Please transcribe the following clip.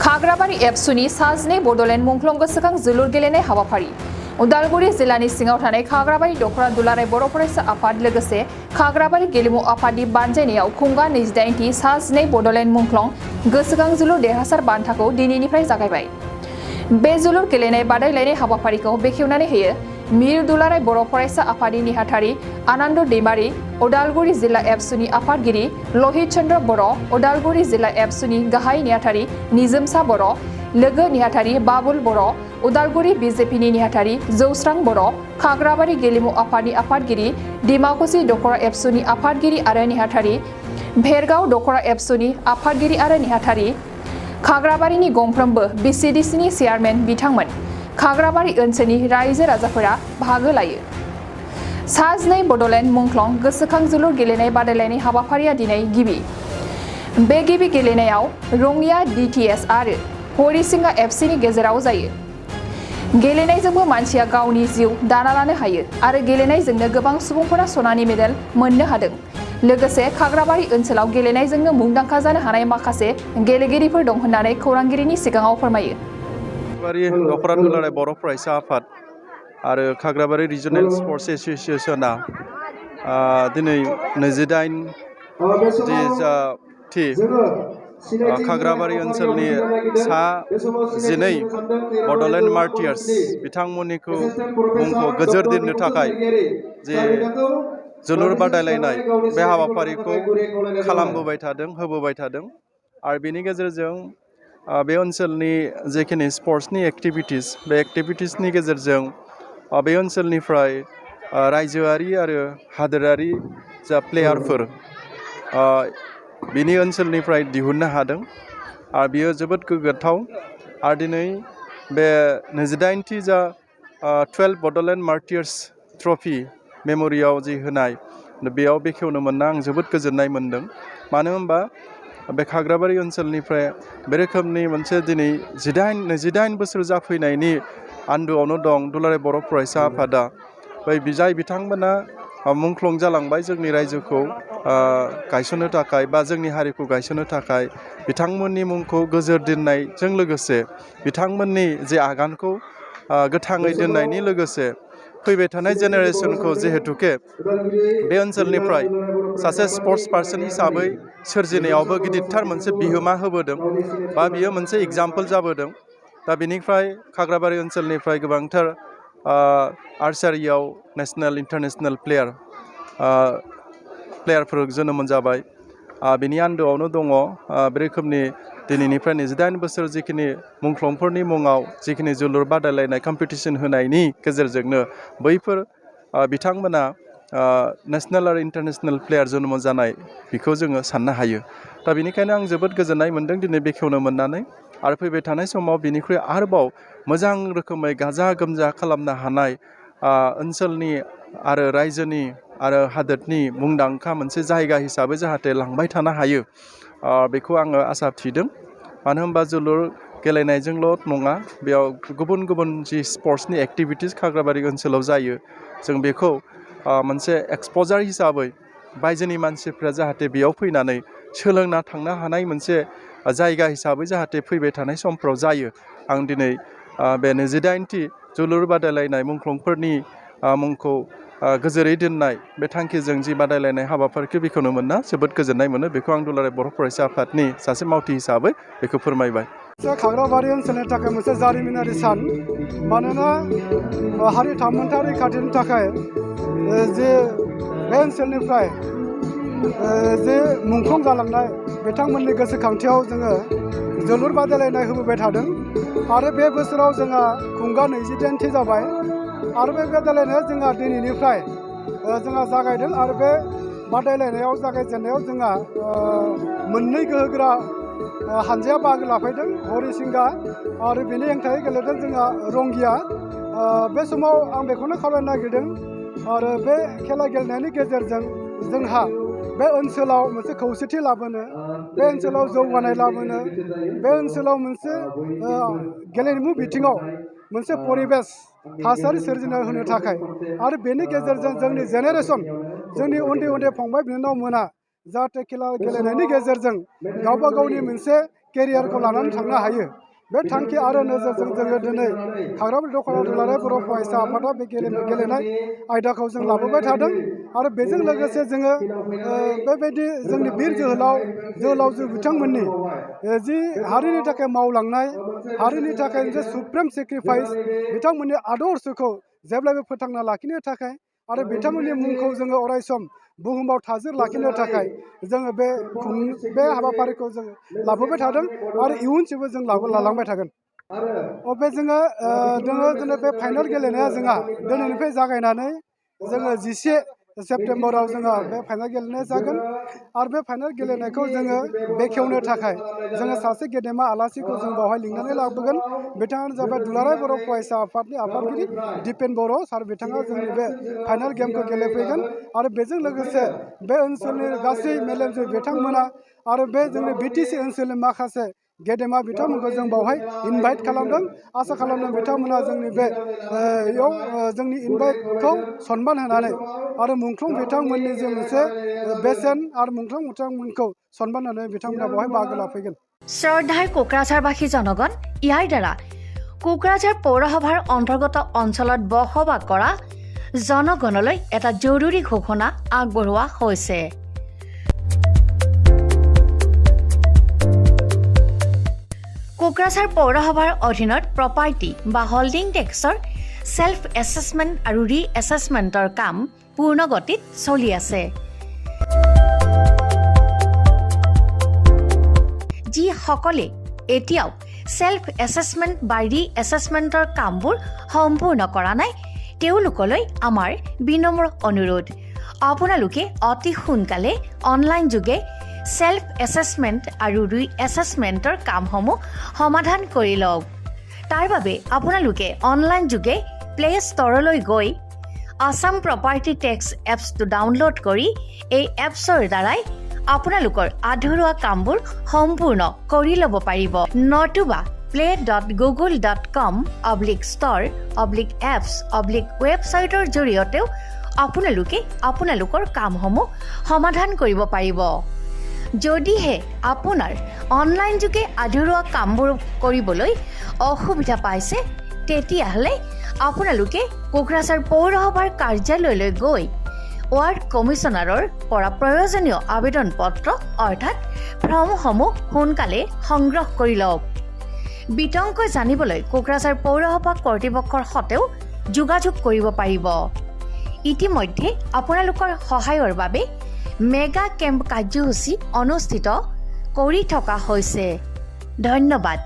खाग्राबारि एबसुनि साजनै बड'लेण्ड मुंख्लं गोसोखां जोलुर गेलेनाय हाबाफारि उदालगुरि जिल्लानि सिङाव थानाय खाग्राबारि दख'रा दुलाराय बर' फरायसा आफाद लोगोसे खाग्राबारि गेलेमु आफादनि बानजायनायाव खुंगा 28थि साजनै बड'लेण्ड मुंख्लं गोसोखां जोलुर देरहासार बान्थाखौ दिनैनिफ्राय जागायबाय। बे जोलुर गेलेनाय बादायलायनाय हाबाफारिखौ बेखेवनानै होयो मिर दुलाराय बर' फरायसा आफादनि नेहाथारि आनन्द दैमारि, उदालगुरि जिल्ला एबसुनि आफादगिरि लहित चन्द्र बर', उदालगुरि जिल्ला एबसुनि गाहाय नेहाथारि निजोमसा बर', लोगो नेहाथारि बाबुल बर', उदालगुरि बिजेपिनि नेहाथारि जौस्रां बर', खाग्राबारि गेलेमु आफादनि आफादगिरि, डिमाकुसि दख'रा एबसुनि आफादगिरि आरो नेहाथारि, भेरगाव दख'रा एबसुनि आफादगिरि आरो नेहाथारि, खाग्राबारिनि गंफ्रोमबो बिसिडिसिनि चेयारमेन बिथांमोन, खाग्राबारि ओनसोलनि रायजो राजाफोरा बाहागो लायो। साजनै बड'लेण्ड मुंख्लं गोसोखां जोलुर गेलेनाय बादायलायनाय हाबाफारिया दिनै गिबि। बे गिबि गेलेनायाव रङिया DTS आरो हरिसिंगा एफसिनि गेजेराव जायो। गेलेनायजोंबो मानसिया गावनि जिउ दाना लानो हायो आरो गेलेनायजोंनो गोबां सुबुंफोरा सनानि मेडेल मोननो हादों। लोगोसे खाग्राबारि ओनसोलाव गेलेनायजोंनो मुंदांखा जानो हानाय माखासे गेलेगिरिफोर दं होननानै खौरांगिरिनि सिगाङाव फोरमायो। दख'रा दुलाराय बर' फरायसा आफाद आरो खाग्राबारि रिजनेल स्पर्ट्स एस'सिएशना दिनै 28थि खाग्राबारि ओनसोलनि सा 12 बड'लेण्ड मार्टियार्स बिथांमोननिखौ मुंखौ गोजोर दोननो थाखाय जे जोलुर बादायलायनाय बे हाबाफारिखौ खालामबोबाय थादों, होबोबाय थादों आरो बेनि गेजेरजों बे ओनसोलनि जेखिनि स्पर्ट्सनि एक्टिभिटिस बे एक्टिभिटिसनि गेजेरजों बे ओनसोलनिफ्राय रायजोआरि आरो हादोरारि जा प्लेयारफोर बिनि ओनसोलनिफ्राय दिहुननो हादों आरो बियो जोबोद गोग्गाथाव। आरो दिनै बे 28थि जा 12 बड'लेण्ड मार्टियार्स ट्रफि मेम'रियाव जि होनाय बेयाव बेखेवनो मोनना आं जोबोद गोजोननाय मोन्दों। मानो होनबा बे खाग्राबारि ओनसोलनिफ्राय बे रोखोमनि मोनसे दिनै 28 बोसोर जाफैनायनि आन्दोआवनो दं दुलाराय बर' फरायसा आफादा। जाय बिथांमोना मुंख्लं जालांबाय जोंनि रायजोखौ गायसननो थाखाय बा जोंनि हारिखौ गायसननो थाखाय बिथांमोननि मुंखौ गोजोर दोननायजों लोगोसे बिथांमोननि जे आगानखौ गोथाङै दोननायनि लोगोसे फैबाय थानाय जेनेरेसनखौ जिहेतुके बे ओनसोलनिफ्राय सासे स्पर्ट्स पार्सन हिसाबै सोरजिनायावबो गिदिरथार मोनसे बिहोमा होबोदों बा बियो मोनसे एग्जाम्पोल जाबोदों। दा बेनिफ्राय खाग्राबारि ओनसोलनिफ्राय गोबांथार आर्चारियाव नेसनेल इन्टारनेसनेल प्लेयारफोर जोनोम जाबाय। बेनि आन्दोआवनो दङ बे रोखोमनि दिनैनिफ्राय 28 बोसोर जिखिनि मुंख्लंफोरनि मुङाव जिखिनि जोलुर बादायलायनाय कम्पिटिसन होनायनि गेजेरजोंनो बैफोर बिथांमोना नेसनेल आरो इन्टारनेसनेल प्लेयार जोनोम जानाय बेखौ जोङो साननो हायो। दा बेनिखायनो आं जोबोद गोजोननाय मोन्दों दिनै बेखेवनो मोननानै आरो फैबाय थानाय समाव बिनिख्रुइ आरोबाव मोजां रोखोमै गाजा गोमजा खालामनो हानाय ओनसोलनि आरो रायजोनि आरो हादोरनि मुंदांखा मोनसे जायगा हिसाबै जाहाथे लांबाय थानो हायो बेखौ आङो आसा थिदों। मानो होनबा जोलुर गेलेनायजोंल' नङा, बेयाव गुबुन गुबुन जि स्पर्ट्सनि एक्टिभिटिस खाग्राबारि ओनसोलाव जायो जों बेखौ मोनसे एक्सप'जार हिसाबै बायजोनि मानसिफ्रा जाहाथे बेयाव फैनानै सोलोंना थांनो हानाय मोनसे जायगा हिसाबै जाहाथे फैबाय थानाय समफ्राव जायो। आं दिनै बे 28थि जोलुर बादायलायनाय मुंख्लंफोरनि मुंखौ गोजोरै दोननाय बे थांखिजों जि बादायलायनाय हाबाफारिखौ बेखेवनो मोनना जोबोद गोजोननाय मोनो। बेखौ आं दुलाराय बर' फरायसा आफादनि सासे मावथि हिसाबै बेखौ फोरमायबाय। खाग्राबारि ओनसोलनि थाखाय मोनसे जारिमिनारि सान। मानोना हारि थामोन्था रैखाथिनि थाखाय जे बे ओनसोलनिफ्राय जे मुंख्लं जालांनाय बिथांमोननि गोसोखांथियाव जोङो जोलुर बादायलायनाय होबोबाय थादों आरो बे बोसोराव जोंहा खुंगा 28थि जाबाय आरो बे बादायलायनाया जोंहा दिनैनिफ्राय जोंहा जागायदों आरो बे बादायलायनायाव जागायजेननायाव जोंहा मोननै गोहोगोरा हानजाया बाहागो लाफैदों, हरिसिंगा आरो बेनि हेंथायै गेलेदों जोंहा रंगिया। बे समाव आं बेखौनो खावलायनो नागिरदों आरो बे खेला गेलेनायनि गेजेरजों जोंहा बे ओनसोलाव मोनसे खौसेथि लाबोनो, बे ओनसोलाव जौगानाय लाबोनो, बे ओनसोलाव मोनसे गेलेमु बिथिङाव मोनसे परिबेस थासारि सोरजिना होनो थाखाय आरो बेनि गेजेरजों जोंनि जेनेरेसन, जोंनि उन्दै उन्दै फंबाय बिनानावमोना जाहाथे खेला गेलेनायनि गेजेरजों गावबा गावनि मोनसे केरियारखौ लानानै थांनो हायो बे थांखि आरो नोजोरजों जोङो दिनै खाग्राबारि दख'रा दुलाराय बर' फरायसा आफादा बे गेलेनाय आयदाखौ जों लाबोबाय थादों आरो बेजों लोगोसे जोङो बेबायदि जोंनि बिर जोहोलावजो बिथांमोननि जि हारिनि थाखाय मावलांनाय हारिनि थाखाय जे सुप्रिम सेक्रिफाइस बिथांमोननि आदर्शखौ जेब्लायबो फोथांना लाखिनो थाखाय आरो बिथांमोननि मुंखौ जोङो अरायसम बुहुमाव थाजोर लाखिनो थाखाय जोङो बे हाबाफारिखौ जोङो लाबोबाय थादों आरो इयुनसिमबो जों लालांबाय थागोन अबे जोङो दिनै बे फाइनाल गेलेनाया जोंहा दिनैनिफ्राय जागायनानै जोङो 11 सेप्तेम्बराव जोङो बे फाइनाल गेलेनाय जागोन आरो बे फाइनाल गेलेनायखौ जोङो बेखेवनो थाखाय जोङो सासे गेदेमा आलासिखौ जों बावहाय लिंनानै लाबोगोन बिथाङानो जाबाय दुलाराय बर' फरायसा आफादनि आफादगिरि दिपेन बर' सार बिथाङा जोंनि बे फाइनाल गेमखौ गेलेफैगोन आरो बेजों लोगोसे बे ओनसोलनि गासै मेलेमजिबि बिथांमोना आरो बे जोंनि बिटिसि ओनसोलनि माखासे गेदेमा बिथांमोनखौ जों बावहाय इनभाइट खालामदों आसा खालामदों बिथांमोना जोंनि बे जोंनि इनभाइटखौ सनमान होनानै आरो मुंख्लं बिथांमोननि जे मोनसे बेसेन आरो मुंख्लं बिथांमोनखौ सनमान होनानै बिथांमोना बावहाय बाहागो लाफैगोन শ্ৰদ্ধাৰ কোকৰাঝাৰবাসী জনগণ ইয়াৰ দ্বাৰা কোকৰাঝাৰ পৌৰসভাৰ অন্তৰ্গত অঞ্চলত বসবাস কৰা জনগণলৈ এটা জৰুৰী ঘোষণা আগবঢ়োৱা হৈছে কোকৰাঝাৰ পৌৰসভাৰ অধীনত প্ৰপাৰ্টি বা হোল্ডিং টেক্সৰ সেল্ফ এছেছমেণ্ট আৰু ৰি এছেছমেণ্টৰ কাম পূৰ্ণ গতিত চলি আছে যিসকলে এতিয়াও সেল্ফ এছেছমেণ্ট বা ৰি এছেছমেণ্টৰ কামবোৰ সম্পূৰ্ণ কৰা নাই তেওঁলোকলৈ আমাৰ বিনম্ৰ অনুৰোধ আপোনালোকে অতি সোনকালে অনলাইন যোগে সেল্ফ এছেছমেণ্ট আৰু ৰি এছেছমেণ্টৰ কামসমূহ সমাধান কৰি লওক তাৰ বাবে আপোনালোকে অনলাইন যোগে প্লে ষ্টৰলৈ গৈ আসাম প্ৰপাৰ্টি টেক্স এপছটো ডাউনলোড কৰি এই এপছৰ দ্বাৰাই আপোনালোকৰ আধৰুৱা কামবোৰ সম্পূৰ্ণ কৰি ল'ব পাৰিব নতুবা play.google.com/store/apps/ৱেবছাইটৰ জৰিয়তেও আপোনালোকে আপোনালোকৰ কামসমূহ সমাধান কৰিব পাৰিব যদিহে আপোনাৰ অনলাইন যোগে আধৰুৱা কামবোৰ কৰিবলৈ অসুবিধা পাইছে তেতিয়াহ'লে আপোনালোকে কোকৰাঝাৰ পৌৰসভাৰ কাৰ্যালয়লৈ গৈ ৱাৰ্ড কমিছনাৰৰ পৰা প্ৰয়োজনীয় আবেদন পত্ৰ অৰ্থাৎ ফৰ্মসমূহ সোনকালে সংগ্ৰহ কৰি লওক বিতংকৈ জানিবলৈ কোকৰাঝাৰ পৌৰসভা কৰ্তৃপক্ষৰ সৈতেও যোগাযোগ কৰিব পাৰিব ইতিমধ্যে আপোনালোকৰ সহায়ৰ বাবে মেগা কেম্প কাৰ্যসূচী অনুষ্ঠিত কৰি থকা হৈছে ধন্যবাদ